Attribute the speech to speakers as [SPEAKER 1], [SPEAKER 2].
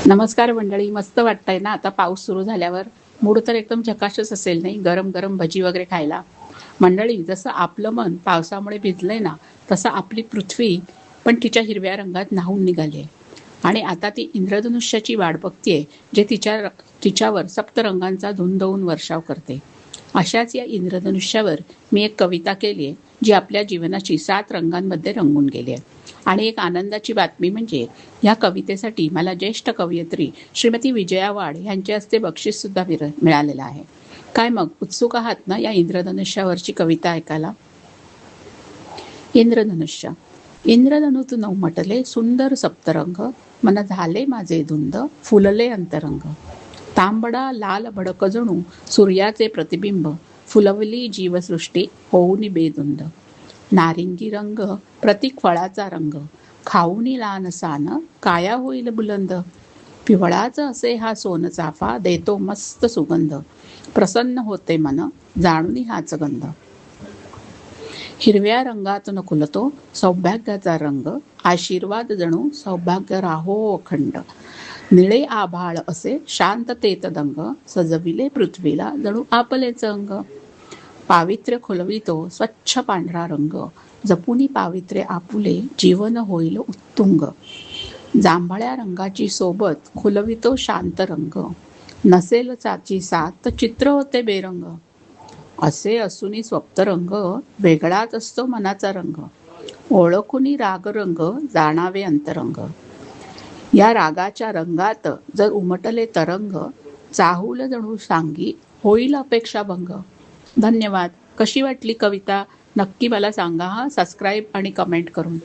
[SPEAKER 1] नमस्कार मंडळी. मस्त वाटतंय ना आता पाऊस सुरू झाल्यावर. मूड तर एकदम झकाशच असेल नाही, गरम गरम भजी वगैरे खायला. मंडळी, जसं आपलं मन पावसामुळे भिजलंय ना, तसं आपली पृथ्वी पण तिच्या हिरव्या रंगात न्हाऊन निघाली. आणि आता ती इंद्रधनुष्याची वाट बघतीये, जे तिच्यावर सप्तरंगांचा धुंदवून वर्षाव करते. अशाच या इंद्रधनुष्यावर मी एक कविता केली आहे, जी आपल्या जीवनाची 7 रंगांमध्ये रंगून गेली आहे. आणि एक आनंदाची बातमी म्हणजे या कवितेसाठी मला ज्येष्ठ कवयित्री श्रीमती विजया वाड यांच्या हस्ते बक्षीससुद्धा मिळालेलं आहे. काय मग, उत्सुक आहात ना या इंद्रधनुष्यावरची कविता ऐकायला? इंद्रधनुष्य. इंद्रधनुत नवमटले सुंदर सप्तरंग, मन झाले माझे धुंद, फुलले अंतरंग. तांबडा लाल भडक जणू सूर्याचे प्रतिबिंब, फुलवली जीवसृष्टी होऊनी बेधुंद. नारिंगी रंग प्रतीक फळाचा रंग, खाऊनी लहान सान काया होईल बुलंद. पिवळाच असे हा सोनचाफा, देतो मस्त सुगंध, प्रसन्न होते मन जाणूनी हाच गंध. हिरव्या रंगातून खुलतो सौभाग्याचा रंग, आशीर्वाद जणू सौभाग्य राहो अखंड. निळे आभाळ असे शांततेत दंग, सजविले पृथ्वीला जणू आपलेच अंग. पावित्र्य खुलवितो स्वच्छ पांढरा रंग, जपुनी पावित्र्य आपुले जीवन होईल उत्तुंग. जांभळ्या रंगाची सोबत खुलवितो शांत रंग, नसेल चाची साथ चित्र होते बेरंग. असे असूनी स्वप्तरंग वेगळाच असतो मनाचा रंग, ओळखुनी रागरंग जाणावे अंतरंग. या रागाच्या रंगात जर उमटले तरंग, चाहूल जणू सांगी होईल अपेक्षाभंग. धन्यवाद. कशी वाटली कविता नक्की मला सांगा हा, सबस्क्राईब आणि कमेंट करून.